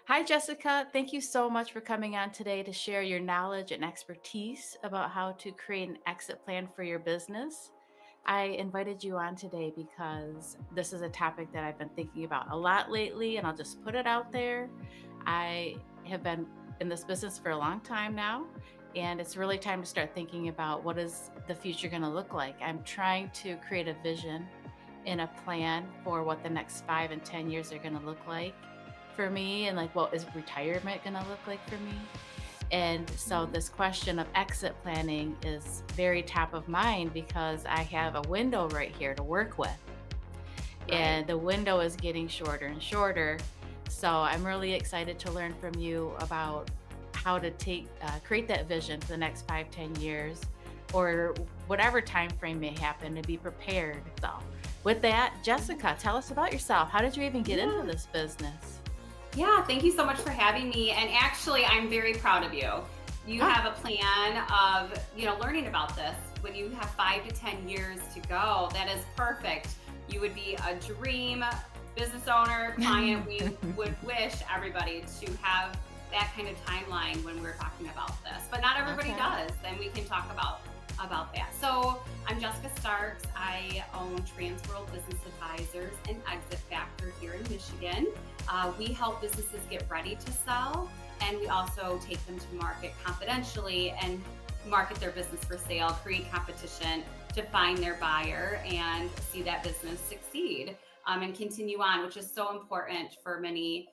Hi, Jessica. Thank you so much for coming on today to share your knowledge and expertise about how to create an exit plan for your business. I invited you on today because this is a topic that I've been thinking about a lot lately, and I'll just put it out there. I have been in this business for a long time now, and it's really time to start thinking about what is the future going to look like. I'm trying to create a vision and a plan for what the next 5 and 10 years are going to look like for me, and like what is retirement going to look like for me. And so Mhm. this question of exit planning is very top of mind because I have a window right here to work with, Right. and the window is getting shorter and shorter. So I'm really excited to learn from you about how to create that vision for the next 5, 10 years, or whatever time frame may happen, to be prepared. So with that, Yeah. Jessica, tell us about yourself. How did you even get into Yeah. this business? Yeah. Thank you so much for having me. And actually, I'm very proud of you. You Ah, have a plan of, learning about this. When you have 5 to 10 years to go, that is perfect. You would be a dream business owner, client. We would wish everybody to have that kind of timeline when we're talking about this, but not everybody okay. does. And we can talk about that. So I'm Jessica Starks. I own Transworld Business Advisors and Exit Factor here in Michigan. We help businesses get ready to sell, and we also take them to market confidentially and market their business for sale, create competition to find their buyer and see that business succeed, and continue on, which is so important for many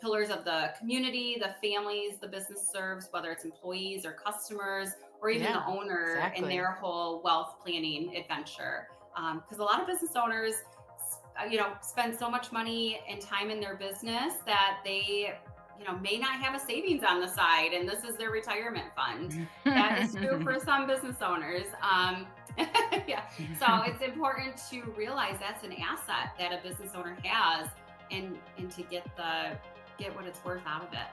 pillars of the community, the families the business serves, whether it's employees or customers, or even the Yeah, owner in exactly. their whole wealth planning adventure. Because a lot of business owners, spend so much money and time in their business that they, may not have a savings on the side, and this is their retirement fund. That is true for some business owners. Yeah, so it's important to realize that's an asset that a business owner has, and to get what it's worth out of it.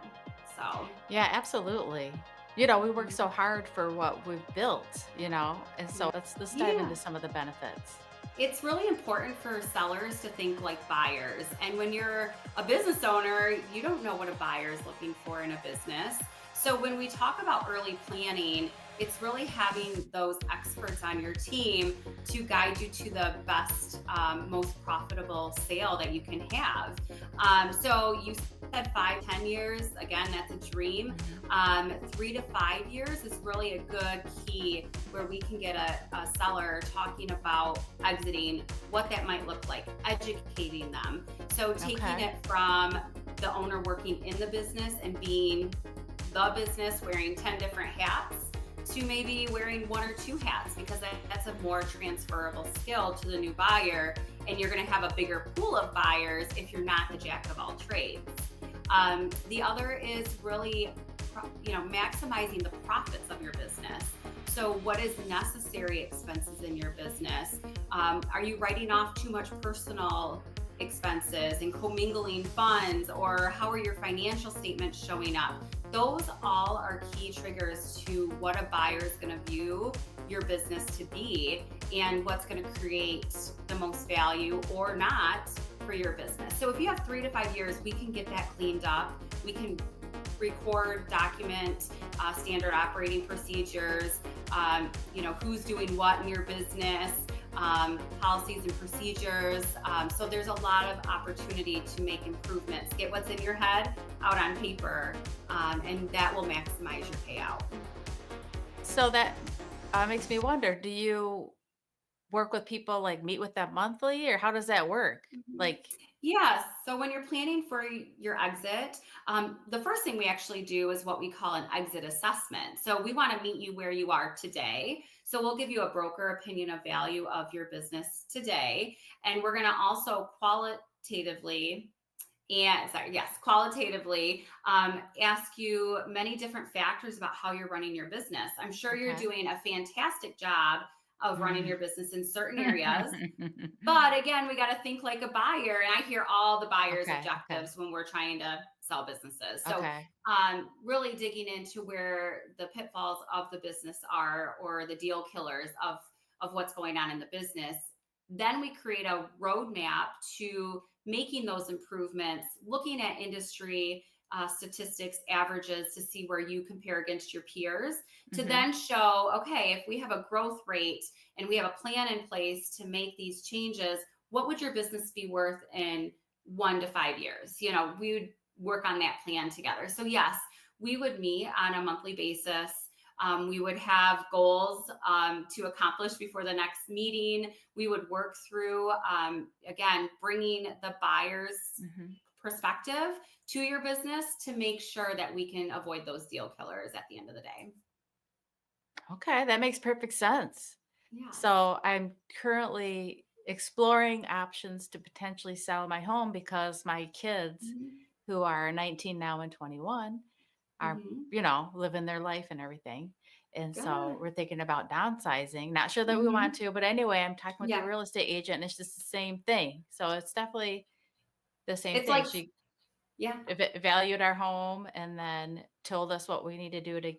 So Yeah, absolutely. We work so hard for what we've built, and so let's dive into yeah. some of the benefits. It's really important for sellers to think like buyers. And when you're a business owner, you don't know what a buyer is looking for in a business. So when we talk about early planning, it's really having those experts on your team to guide you to the best, most profitable sale that you can have. So you said 5, 10 years. Again, that's a dream. Mhm. 3 to 5 years is really a good key where we can get a seller talking about exiting, what that might look like, educating them. So taking Okay. it from the owner working in the business and being the business, wearing 10 different hats, to maybe wearing one or two hats, because that's a more transferable skill to the new buyer. And you're going to have a bigger pool of buyers if you're not the jack of all trades. The other is really, maximizing the profits of your business. So, what is necessary expenses in your business? Are you writing off too much personal expenses and commingling funds, or how are your financial statements showing up? Those all are key triggers to what a buyer is going to view your business to be, and what's going to create the most value or not for your business. So if you have 3 to 5 years, we can get that cleaned up. We can record, document standard operating procedures, who's doing what in your business, policies and procedures. So there's a lot of opportunity to make improvements, get what's in your head out on paper, and that will maximize your payout. So that makes me wonder, do you work with people, like meet with them monthly, or how does that work? Mhm. Like, Yes. So when you're planning for your exit, the first thing we actually do is what we call an exit assessment. So we want to meet you where you are today. So we'll give you a broker opinion of value of your business today. And we're going to also qualitatively ask you many different factors about how you're running your business. I'm sure you're okay. doing a fantastic job of running Mhm. your business in certain areas, but again, we got to think like a buyer. And I hear all the buyers' Okay, okay, objectives when we're trying to sell businesses. So, okay. really digging into where the pitfalls of the business are, or the deal killers of what's going on in the business. Then we create a roadmap to making those improvements, looking at industry statistics, averages to see where you compare against your peers, to Hmm. then show, okay, if we have a growth rate and we have a plan in place to make these changes, what would your business be worth in 1 to 5 years? We would work on that plan together. So, yes, we would meet on a monthly basis. We would have goals to accomplish before the next meeting. We would work through, again, bringing the buyer's Hmm. perspective to your business to make sure that we can avoid those deal killers at the end of the day. Okay, that makes perfect sense. Yes. So I'm currently exploring options to potentially sell my home because my kids, Mhm. who are 19 now and 21, are, Mhm. living their life and everything. And so Good. we're thinking about downsizing. Not sure that we want Mhm. to, but anyway, I'm talking with the Yeah. real estate agent and it's just the same thing. So it's definitely the same It's thing. like, She yeah, valued our home and then told us what we need to do to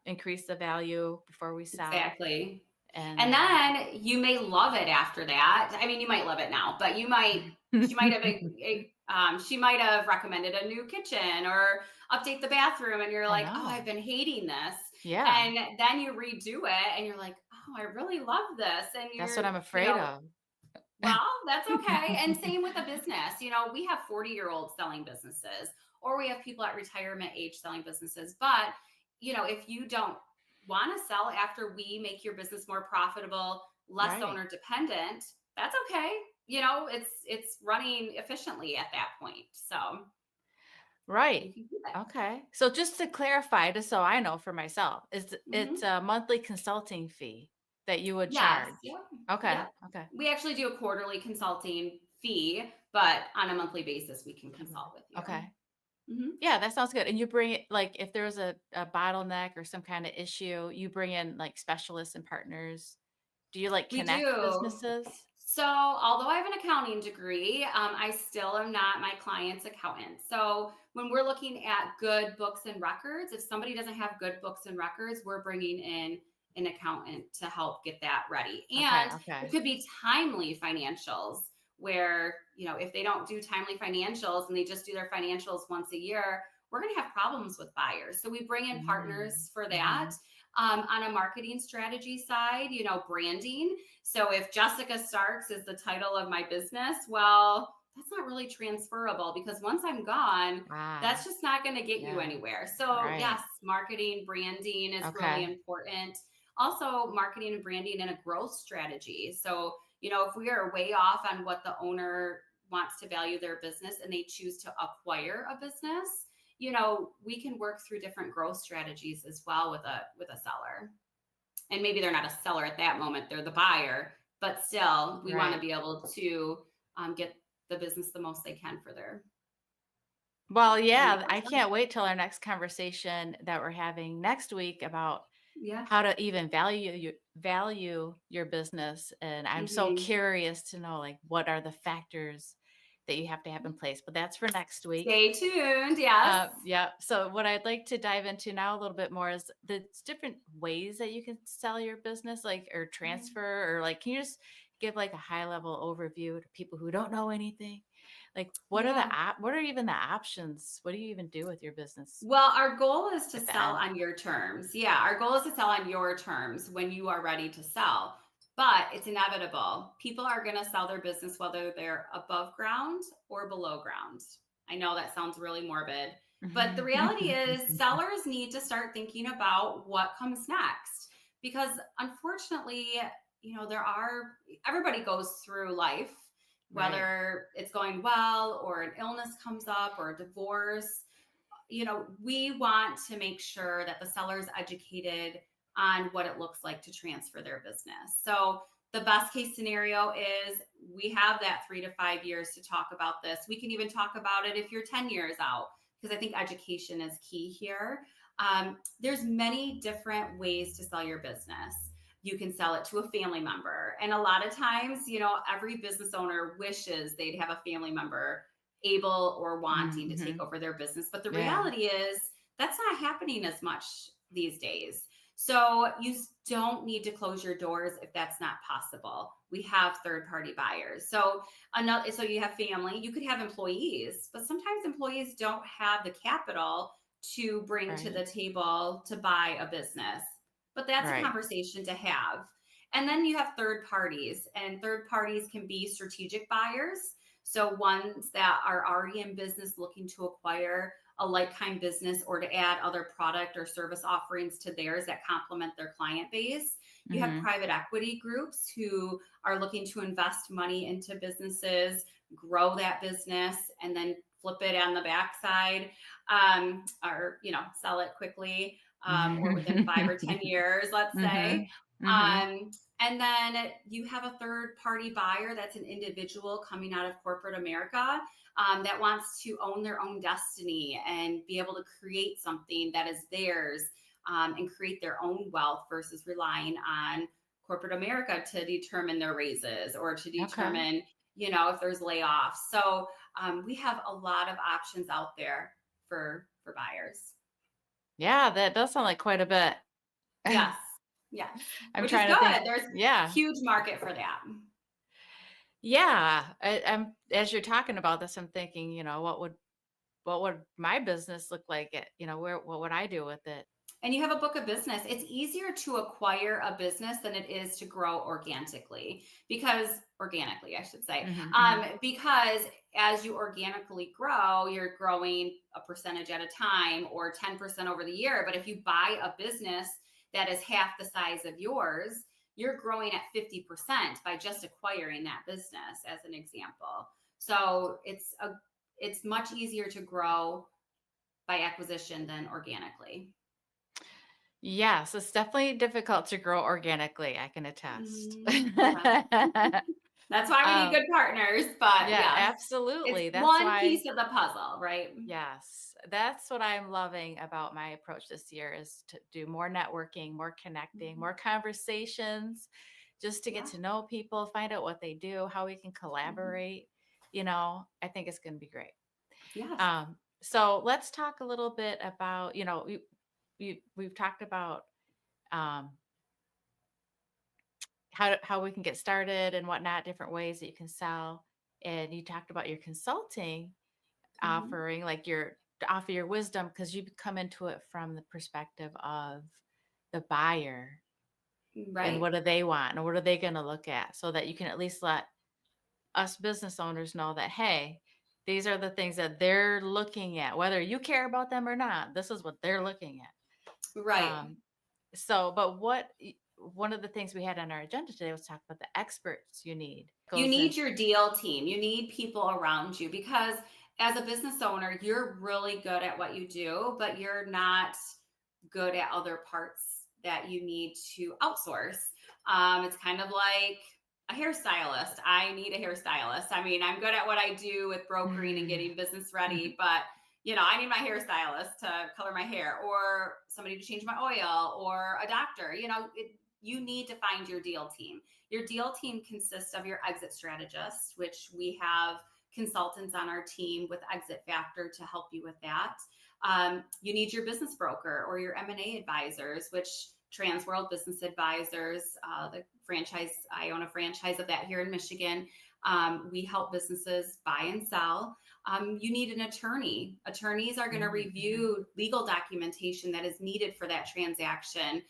increase the value before we sell. exactly. And And then you may love it after that. I mean, you might love it now, but she might have, she might have recommended a new kitchen or update the bathroom. And you're I like, oh, know. I've been hating this. Yeah. And then you redo it and you're like, oh, I really love this. And That's you're, what I'm afraid of. well, that's okay. And same with a business. We have 40-year-olds selling businesses, or we have people at retirement age selling businesses. But, if you don't want to sell after we make your business more profitable, less Right. owner dependent, that's okay. It's running efficiently at that point. So you Right. can do that. Okay. So just to clarify, just so I know for myself, it's Hmm. a monthly consulting fee that you would Yes. charge? Yep. Okay. Yep. Okay. We actually do a quarterly consulting fee, but on a monthly basis, we can consult with you. Okay. Hmm. Yeah, that sounds good. And you bring it like if there's a bottleneck or some kind of issue, you bring in like specialists and partners. Do you like We connect do. businesses? So, although I have an accounting degree, I still am not my client's accountant. So, when we're looking at good books and records, if somebody doesn't have good books and records, we're bringing in an accountant to help get that ready. Okay. And it Okay. could be timely financials where, if they don't do timely financials and they just do their financials once a year, we're going to have problems with buyers. So, we bring in Mm-hmm. partners for that. Mm-hmm. On a marketing strategy side, branding. So if Jessica Starks is the title of my business, well, that's not really transferable because once I'm gone, Ah, that's just not going to get you yeah. anywhere. So, Right. yes, marketing, branding is really Okay. important. Also, marketing and branding and a growth strategy. So, if we are way off on what the owner wants to value their business and they choose to acquire a business, we can work through different growth strategies as well with a seller. And maybe they're not a seller at that moment, they're the buyer, but still we want to Right. be able to get the business the most they can for their Well, to make yeah, them I sell. can't wait till our next conversation that we're having next week about Yeah. how to even value your business. And I'm so Hmm. curious to know like what are the factors that you have to have in place. But that's for next week. Stay tuned. Yes. Yeah. So what I'd like to dive into now a little bit more is the different ways that you can sell your business, like or Mhm. transfer, or like can you just give like a high level overview to people who don't know anything? Like Yeah. what are even the options? What do you even do with your business Well, our goal is to at the sell end? on your terms. Yeah, our goal is to sell on your terms when you are ready to sell. But it's inevitable. People are going to sell their business whether they're above ground or below ground. I know that sounds really morbid, but the reality is sellers need to start thinking about what comes next because unfortunately, everybody goes through life, Right. whether it's going well or an illness comes up or a divorce. We want to make sure that the seller is educated on what it looks like to transfer their business. So the best case scenario is we have that 3 to 5 years to talk about this. We can even talk about it if you're 10 years out, because I think education is key here. There's many different ways to sell your business. You can sell it to a family member. And a lot of times, every business owner wishes they'd have a family member able or wanting to take Hmm. over their business. But the Yeah. reality is that's not happening as much these days. So don't need to close your doors if that's not possible. We have third party buyers. So you have family, you could have employees, but sometimes employees don't have the capital to bring to Right. the table to buy a business. But that's a Right. conversation to have. And then you have third parties, and third parties can be strategic buyers. So ones that are already in business looking to acquire a like kind business or to add other product or service offerings to theirs that complement their client base. You have Mhm. private equity groups who are looking to invest money into businesses, grow that business, and then flip it on the backside, or sell it quickly, or within 5 or 10 years, let's say. Mhm. Mhm. Um, and then you have a third party buyer that's an individual coming out of corporate America, that wants to own their own destiny and be able to create something that is theirs, and create their own wealth versus relying on corporate America to determine their raises or to Okay. determine, if there's layoffs. So we have a lot of options out there for buyers. Yeah, that does sound like quite a bit. Yes, yes, I'm which is trying to think. good. There's Yeah. huge market for that. Yeah. I'm as you're talking about this, I'm thinking, what would my business look like? Where what would I do with it? And you have a book of business, it's easier to acquire a business than it is to grow organically, I should say. Mhm. Mhm. Because as you organically grow, you're growing a percentage at a time or 10% over the year. But if you buy a business that is half the size of yours, you're growing at 50% by just acquiring that business, as an example. So it's much easier to grow by acquisition than organically. Yes, it's definitely difficult to grow organically, I can attest. Yes. That's why we need Um, good partners, but yeah, yes, it's absolutely. That's one why piece of the puzzle, right? yes, that's what I'm loving about my approach this year is to do more networking, more connecting, Mhm. more conversations, just to get Yeah. to know people, find out what they do, how we can Mhm. collaborate. I think it's going to be great. Yes. So let's talk a little bit about, we've talked about um, how we can get started and whatnot, different ways that you can sell. And you talked about your consulting Mhm. offering, like your to offer your wisdom because you come into it from the perspective of the buyer and Right. what do they want and what are they going to look at so that you can at least let us business owners know that, hey, these are the things that they're looking at, whether you care about them or not. This is what they're looking at. Right. But one of the things we had on our agenda today was talk about the experts you need. You Goes in. need your deal team. You need people around you because as a business owner, you're really good at what you do, but you're not good at other parts that you need to outsource. It's kind of like a hairstylist. I need a hairstylist. I mean, I'm good at what I do with brokering and getting business ready, but I need my hairstylist to color my hair or somebody to change my oil or a doctor. You need to find your deal team. Your deal team consists of your exit strategist, which we have consultants on our team with Exit Factor to help you with that. You need your business broker or your M&A advisors, which Transworld Business Advisors, the franchise, I own a franchise of that here in Michigan. We help businesses buy and sell. You need an attorney. Attorneys are going to Mhm. review legal documentation that is needed for that transaction.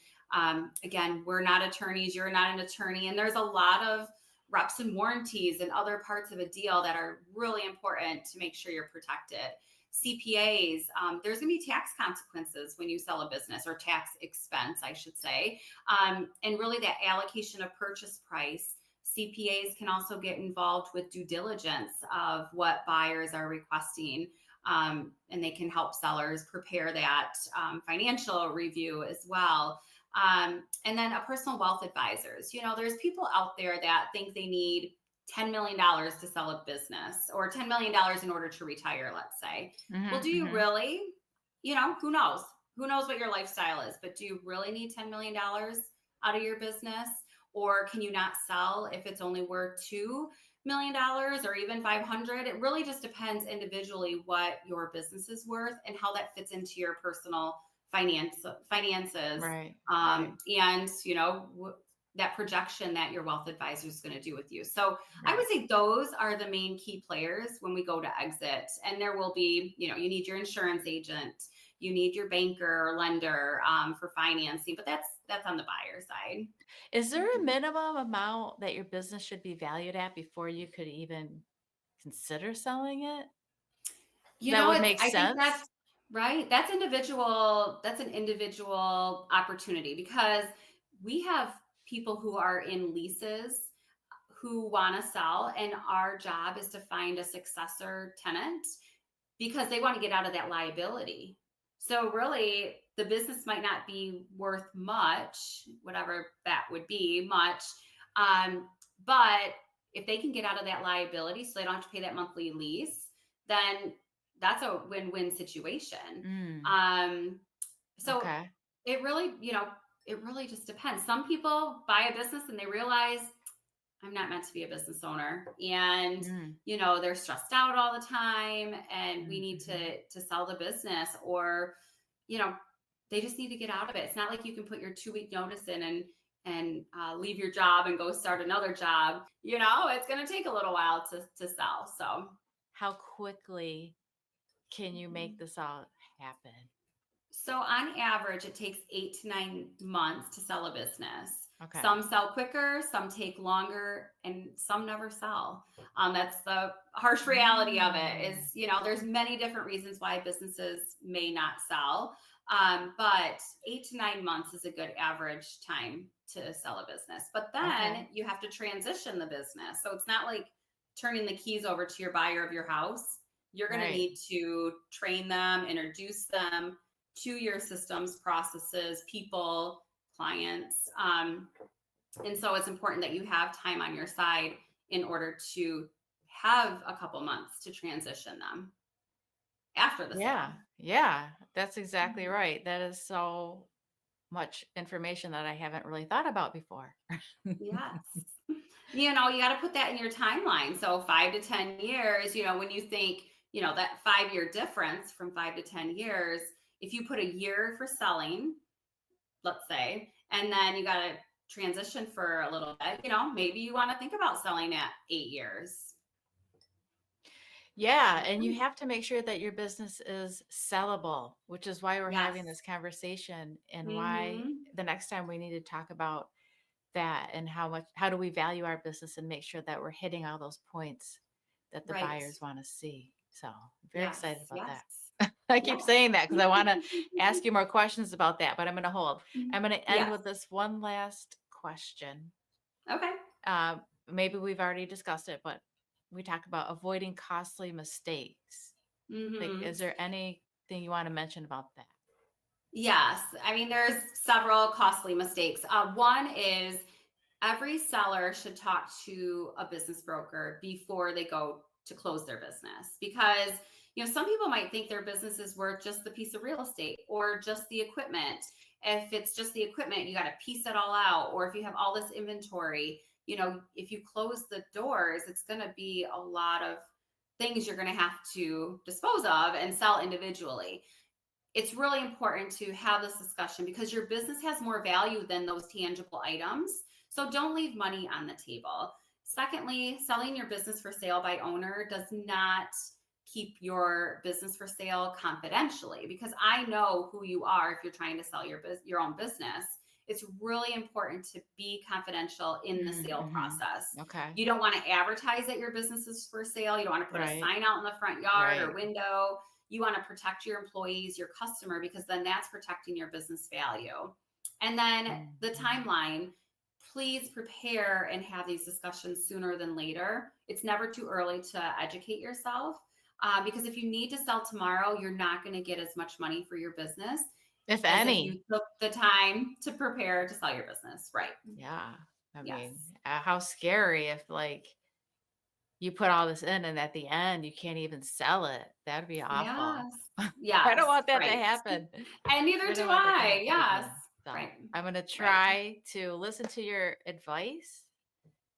Again, we're not attorneys, you're not an attorney, and there's a lot of reps and warranties and other parts of a deal that are really important to make sure you're protected. CPAs, there's going to be tax consequences when you sell a business or tax expense, I should say. And really, that allocation of purchase price. CPAs can also get involved with due diligence of what buyers are requesting, and they can help sellers prepare that financial review as well. And then a personal wealth advisors. There's people out there that think they need $10 million to sell a business or $10 million in order to retire, let's say. Well, Mhm. do you Mhm. really? Who knows? Who knows what your lifestyle is, but do you really need $10 million out of your business? Or can you not sell if it's only worth $2 million or even 500? It really just depends individually what your business is worth and how that fits into your personal finances, Right. Right. and that projection that your wealth advisor is going to do with you. So I would Right. say those are the main key players when we go to exit. And there will be, you need your insurance agent, you need your banker or lender, for financing, but that's on the buyer side. Is there a Mhm. minimum amount that your business should be valued at before you could even consider selling it? That would make I think sense? that's right. That's an individual opportunity because we have people who are in leases who want to sell, and our job is to find a successor tenant because they want to get out of that liability. So really, the business might not be worth much, whatever that would be, much. Um, but if they can get out of that liability so they don't have to pay that monthly lease, then that's a win-win situation. Mm, Um, so okay. it really, it really just depends. Some people buy a business and they realize I'm not meant to be a business owner. And, Mm, they're stressed out all the time and we need mhm. to sell the business, or, you know, they just need to get out of it. It's not like you can put your 2 week notice in and leave your job and go start another job. It's going to take a little while to sell. So, How quickly can you make mhm. this all happen? So on average, it takes 8 to 9 months to sell a business. Okay. Some sell quicker, some take longer, and some never sell. That's the harsh reality of it. Mm, There's many different reasons why businesses may not sell, but 8 to 9 months is a good average time to sell a business. But okay. then you have to transition the business, so it's not like turning the keys over to your buyer of your house. You're going to Right. need to train them, introduce them to your systems, processes, people, clients. And so it's important that you have time on your side in order to have a couple months to transition them after the Yeah. sale. Yeah. That's exactly Mhm. right. That is so much information that I haven't really thought about before. Yes. You got to put that in your timeline. So 5 to 10 years, when you think, that 5 year difference from 5 to 10 years, if you put a year for selling, let's say, and then you got to transition for a little bit, maybe you want to think about selling at 8 years. Yeah, and you Mhm. have to make sure that your business is sellable, which is why we're Yes. having this conversation and why Hmm. the next time we need to talk about that and how do we value our business and make sure that we're hitting all those points that the Right. buyers want to see. So, I'm very Yes. excited about Yes. that. I keep Yes. saying that because I want to ask you more questions about that, but I'm going to hold. I'm going to end Yes. with this one last question. Okay. Maybe we've already discussed it, but we talk about avoiding costly mistakes. Like, Hmm. is there anything you want to mention about that? Yes. I mean, there's several costly mistakes. One is every seller should talk to a business broker before they go to close their business, because some people might think their business is worth just the piece of real estate or just the equipment. If it's just the equipment, you got to piece it all out, or if you have all this inventory, if you close the doors, it's going to be a lot of things you're going to have to dispose of and sell individually. It's really important to have this discussion because your business has more value than those tangible items. So don't leave money on the table. Secondly, selling your business for sale by owner does not keep your business for sale confidentially, because I know who you are if you're trying to sell your own business. It's really important to be confidential in the sale Mm-hmm. process. Okay. You don't want to advertise that your business is for sale. You don't want to put a Right. sign out in the front yard or Right. window. You want to protect your employees, your customer, because then that's protecting your business value. And then the Mm-hmm. timeline, please prepare and have these discussions sooner than later. It's never too early to educate yourself, because if you need to sell tomorrow, you're not going to get as much money for your business If as if you any. took the time to prepare to sell your business. Right. Yeah. I Yes. mean, how scary if like you put all this in and at the end you can't even sell it. That'd be awful. Yes. I don't Yes. want that to Right. happen. And neither I don't do want that to I. happen Yes. again. So Right. I'm gonna Right. try to listen to your advice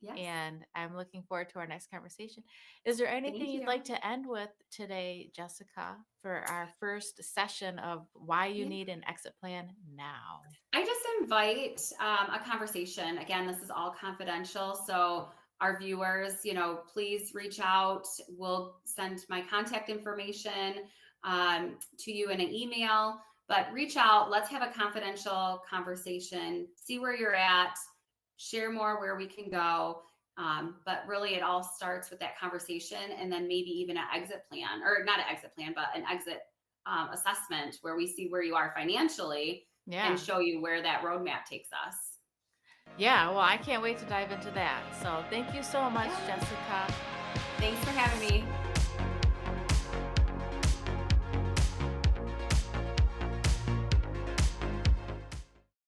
Yes. and I'm looking forward to our next conversation. Is there anything Thank you'd you. like to end with today, Jessica, for our first session of why you Yeah. need an exit plan now? I just invite a conversation. Again, this is all confidential. So, our viewers, please reach out. We'll send my contact information to you in an email, but reach out. Let's have a confidential conversation, see where you're at, share more where we can go. But really, it all starts with that conversation and then maybe even an exit plan, or not an exit plan, but an exit assessment where we see where you are financially and Yeah. show you where that roadmap takes us. Yeah. Well, I can't wait to dive into that. So thank you so much, Yeah. Jessica.